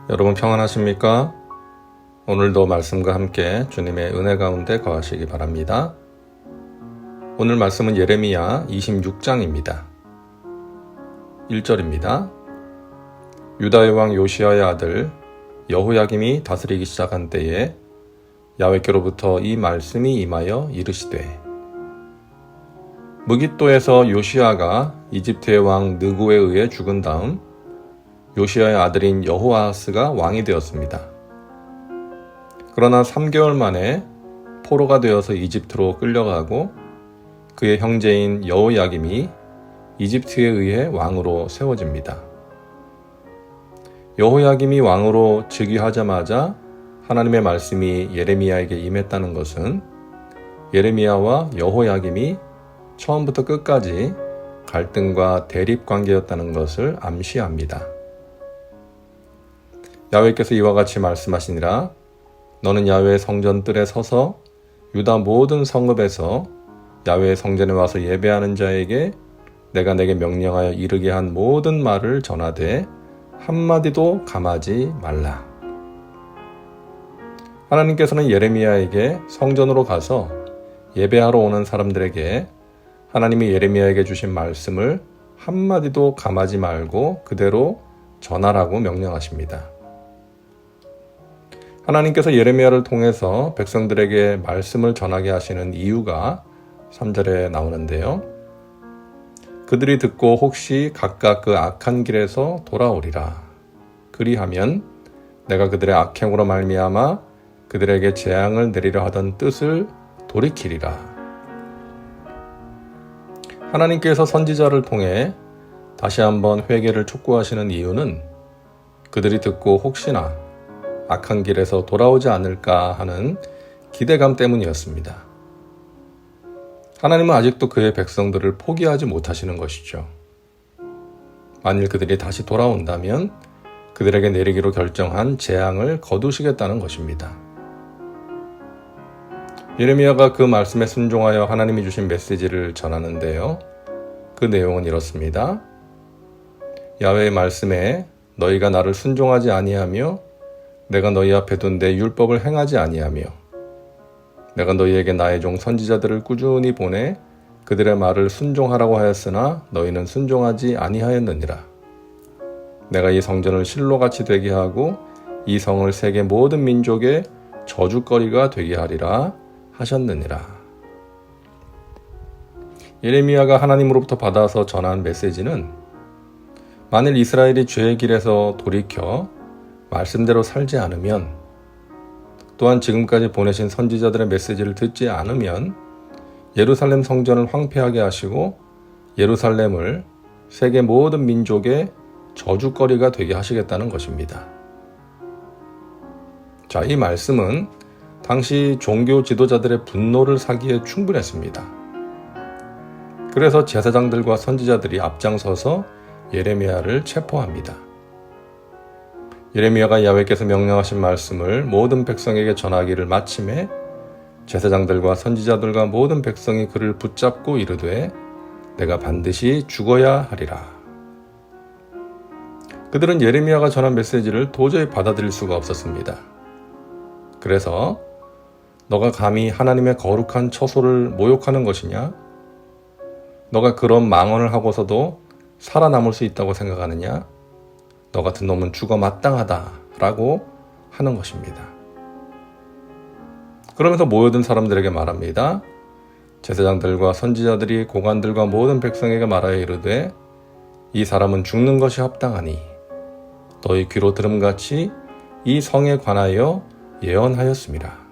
여러분 평안하십니까? 오늘도 말씀과 함께 주님의 은혜 가운데 거하시기 바랍니다. 오늘 말씀은 예레미야 26장입니다. 1절입니다. 유다의 왕 요시야의 아들 여호야김이 다스리기 시작한 때에 야훼께로부터 이 말씀이 임하여 이르시되 무깃도에서 요시야가 이집트의 왕 느고에 의해 죽은 다음 요시야의 아들인 여호아하스가 왕이 되었습니다. 그러나 3개월 만에 포로가 되어서 이집트로 끌려가고 그의 형제인 여호야김이 이집트에 의해 왕으로 세워집니다. 여호야김이 왕으로 즉위하자마자 하나님의 말씀이 예레미야에게 임했다는 것은 예레미야와 여호야김이 처음부터 끝까지 갈등과 대립 관계였다는 것을 암시합니다. 야훼께서 이와 같이 말씀하시니라. 너는 야훼의 성전 뜰에 서서 유다 모든 성읍에서 야훼의 성전에 와서 예배하는 자에게 내가 내게 명령하여 이르게 한 모든 말을 전하되 한마디도 감하지 말라. 하나님께서는 예레미야에게 성전으로 가서 예배하러 오는 사람들에게 하나님이 예레미야에게 주신 말씀을 한마디도 감하지 말고 그대로 전하라고 명령하십니다. 하나님께서 예레미야를 통해서 백성들에게 말씀을 전하게 하시는 이유가 3절에 나오는데요. 그들이 듣고 혹시 각각 그 악한 길에서 돌아오리라. 그리하면 내가 그들의 악행으로 말미암아 그들에게 재앙을 내리려 하던 뜻을 돌이키리라. 하나님께서 선지자를 통해 다시 한번 회개를 촉구하시는 이유는 그들이 듣고 혹시나 악한 길에서 돌아오지 않을까 하는 기대감 때문이었습니다. 하나님은 아직도 그의 백성들을 포기하지 못하시는 것이죠. 만일 그들이 다시 돌아온다면 그들에게 내리기로 결정한 재앙을 거두시겠다는 것입니다. 예레미야가 그 말씀에 순종하여 하나님이 주신 메시지를 전하는데요. 그 내용은 이렇습니다. 야훼의 말씀에 너희가 나를 순종하지 아니하며 내가 너희 앞에 둔 내 율법을 행하지 아니하며 내가 너희에게 나의 종 선지자들을 꾸준히 보내 그들의 말을 순종하라고 하였으나 너희는 순종하지 아니하였느니라. 내가 이 성전을 실로같이 되게 하고 이 성을 세계 모든 민족의 저주거리가 되게 하리라 하셨느니라. 예레미야가 하나님으로부터 받아서 전한 메시지는 만일 이스라엘이 죄의 길에서 돌이켜 말씀대로 살지 않으면 또한 지금까지 보내신 선지자들의 메시지를 듣지 않으면 예루살렘 성전을 황폐하게 하시고 예루살렘을 세계 모든 민족의 저주거리가 되게 하시겠다는 것입니다. 자, 이 말씀은 당시 종교 지도자들의 분노를 사기에 충분했습니다. 그래서 제사장들과 선지자들이 앞장서서 예레미야를 체포합니다. 예레미야가 야훼께서 명령하신 말씀을 모든 백성에게 전하기를 마침에 제사장들과 선지자들과 모든 백성이 그를 붙잡고 이르되 내가 반드시 죽어야 하리라. 그들은 예레미야가 전한 메시지를 도저히 받아들일 수가 없었습니다. 그래서 너가 감히 하나님의 거룩한 처소를 모욕하는 것이냐? 너가 그런 망언을 하고서도 살아남을 수 있다고 생각하느냐? 너 같은 놈은 죽어 마땅하다라고 하는 것입니다. 그러면서 모여든 사람들에게 말합니다. 제사장들과 선지자들이 고관들과 모든 백성에게 말하여 이르되 이 사람은 죽는 것이 합당하니 너희 귀로 들음같이 이 성에 관하여 예언하였음이라.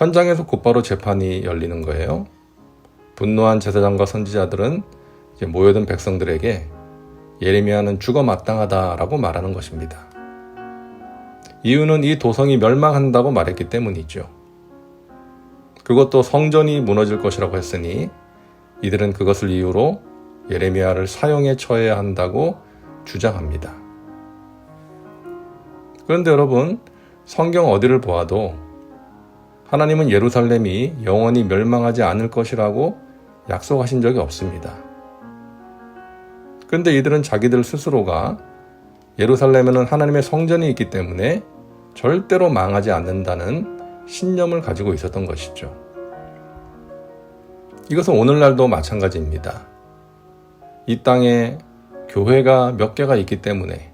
현장에서 곧바로 재판이 열리는 거예요. 분노한 제사장과 선지자들은 이제 모여든 백성들에게 예레미야는 죽어 마땅하다라고 말하는 것입니다. 이유는 이 도성이 멸망한다고 말했기 때문이죠. 그것도 성전이 무너질 것이라고 했으니 이들은 그것을 이유로 예레미야를 사형에 처해야 한다고 주장합니다. 그런데 여러분, 성경 어디를 보아도 하나님은 예루살렘이 영원히 멸망하지 않을 것이라고 약속하신 적이 없습니다. 그런데 이들은 자기들 스스로가 예루살렘에는 하나님의 성전이 있기 때문에 절대로 망하지 않는다는 신념을 가지고 있었던 것이죠. 이것은 오늘날도 마찬가지입니다. 이 땅에 교회가 몇 개가 있기 때문에,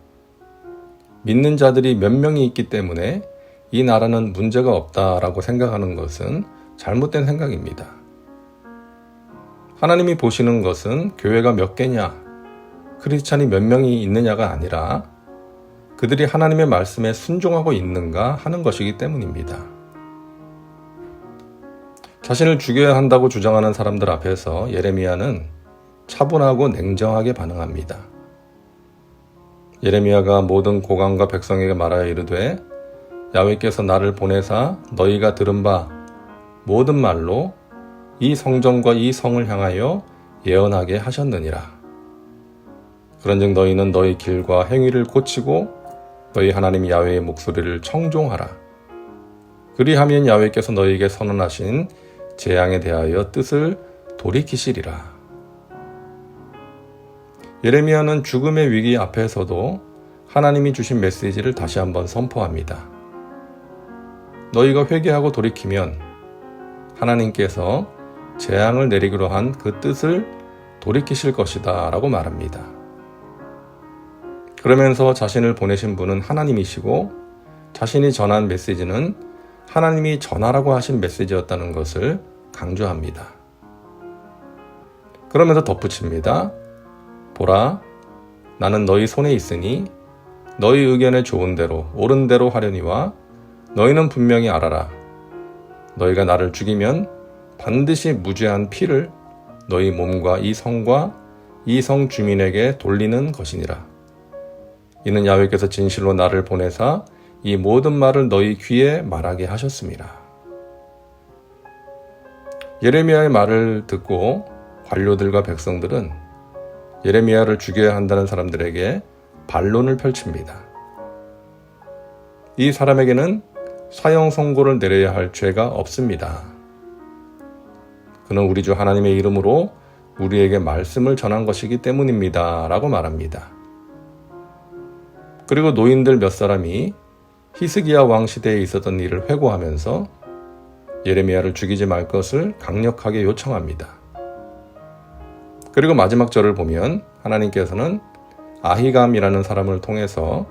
믿는 자들이 몇 명이 있기 때문에 이 나라는 문제가 없다라고 생각하는 것은 잘못된 생각입니다. 하나님이 보시는 것은 교회가 몇 개냐, 크리스찬이 몇 명이 있느냐가 아니라 그들이 하나님의 말씀에 순종하고 있는가 하는 것이기 때문입니다. 자신을 죽여야 한다고 주장하는 사람들 앞에서 예레미야는 차분하고 냉정하게 반응합니다. 예레미야가 모든 고관과 백성에게 말하여 이르되 야훼께서 나를 보내사 너희가 들은 바 모든 말로 이 성전과 이 성을 향하여 예언하게 하셨느니라. 그런즉 너희는 너희 길과 행위를 고치고 너희 하나님 야훼의 목소리를 청종하라. 그리하면 야훼께서 너희에게 선언하신 재앙에 대하여 뜻을 돌이키시리라. 예레미야는 죽음의 위기 앞에서도 하나님이 주신 메시지를 다시 한번 선포합니다. 너희가 회개하고 돌이키면 하나님께서 재앙을 내리기로 한 그 뜻을 돌이키실 것이다 라고 말합니다. 그러면서 자신을 보내신 분은 하나님이시고 자신이 전한 메시지는 하나님이 전하라고 하신 메시지였다는 것을 강조합니다. 그러면서 덧붙입니다. 보라, 나는 너희 손에 있으니 너희 의견에 좋은 대로 옳은 대로 하려니와 너희는 분명히 알아라. 너희가 나를 죽이면 반드시 무죄한 피를 너희 몸과 이 성과 이 성 주민에게 돌리는 것이니라. 이는 야훼께서 진실로 나를 보내사 이 모든 말을 너희 귀에 말하게 하셨습니다. 예레미야의 말을 듣고 관료들과 백성들은 예레미야를 죽여야 한다는 사람들에게 반론을 펼칩니다. 이 사람에게는 사형 선고를 내려야 할 죄가 없습니다. 그는 우리 주 하나님의 이름으로 우리에게 말씀을 전한 것이기 때문입니다. 라고 말합니다. 그리고 노인들 몇 사람이 히스기야 왕 시대에 있었던 일을 회고하면서 예레미야를 죽이지 말 것을 강력하게 요청합니다. 그리고 마지막 절을 보면 하나님께서는 아히감이라는 사람을 통해서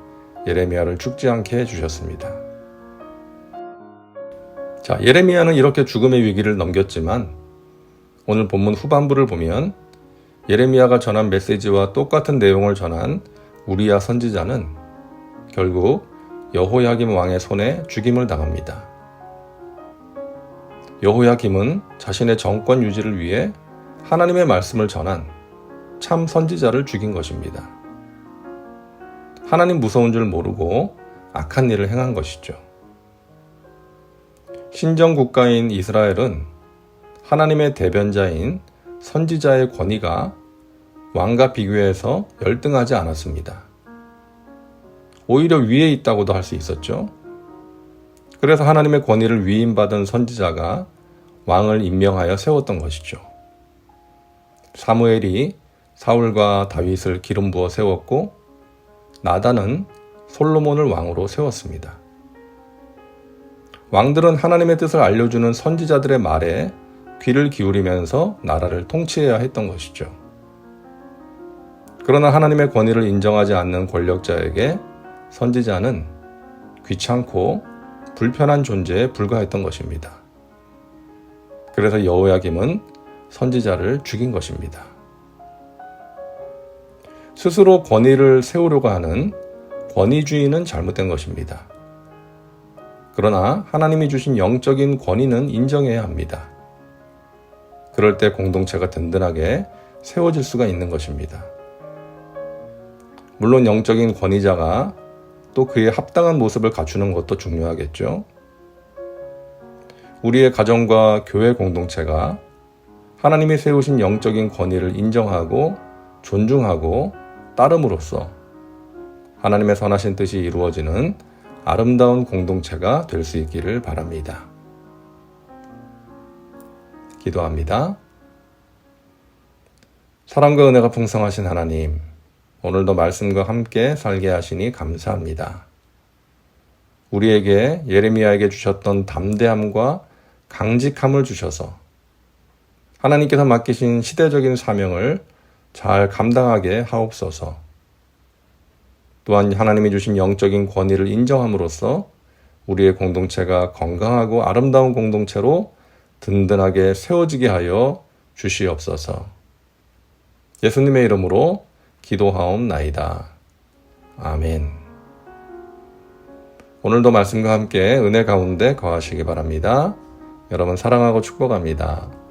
예레미야를 죽지 않게 해주셨습니다. 자, 예레미야는 이렇게 죽음의 위기를 넘겼지만 오늘 본문 후반부를 보면 예레미야가 전한 메시지와 똑같은 내용을 전한 우리야 선지자는 결국 여호야김 왕의 손에 죽임을 당합니다. 여호야김은 자신의 정권 유지를 위해 하나님의 말씀을 전한 참 선지자를 죽인 것입니다. 하나님 무서운 줄 모르고 악한 일을 행한 것이죠. 신정 국가인 이스라엘은 하나님의 대변자인 선지자의 권위가 왕과 비교해서 열등하지 않았습니다. 오히려 위에 있다고도 할 수 있었죠. 그래서 하나님의 권위를 위임받은 선지자가 왕을 임명하여 세웠던 것이죠. 사무엘이 사울과 다윗을 기름 부어 세웠고 나단은 솔로몬을 왕으로 세웠습니다. 왕들은 하나님의 뜻을 알려주는 선지자들의 말에 귀를 기울이면서 나라를 통치해야 했던 것이죠. 그러나 하나님의 권위를 인정하지 않는 권력자에게 선지자는 귀찮고 불편한 존재에 불과했던 것입니다. 그래서 여호야김은 선지자를 죽인 것입니다. 스스로 권위를 세우려고 하는 권위주의는 잘못된 것입니다. 그러나 하나님이 주신 영적인 권위는 인정해야 합니다. 그럴 때 공동체가 든든하게 세워질 수가 있는 것입니다. 물론 영적인 권위자가 또 그에 합당한 모습을 갖추는 것도 중요하겠죠. 우리의 가정과 교회 공동체가 하나님이 세우신 영적인 권위를 인정하고 존중하고 따름으로써 하나님의 선하신 뜻이 이루어지는 아름다운 공동체가 될 수 있기를 바랍니다. 기도합니다. 사랑과 은혜가 풍성하신 하나님, 오늘도 말씀과 함께 살게 하시니 감사합니다. 우리에게 예레미야에게 주셨던 담대함과 강직함을 주셔서 하나님께서 맡기신 시대적인 사명을 잘 감당하게 하옵소서. 또한 하나님이 주신 영적인 권위를 인정함으로써 우리의 공동체가 건강하고 아름다운 공동체로 든든하게 세워지게 하여 주시옵소서. 예수님의 이름으로 기도하옵나이다. 아멘. 오늘도 말씀과 함께 은혜 가운데 거하시기 바랍니다. 여러분 사랑하고 축복합니다.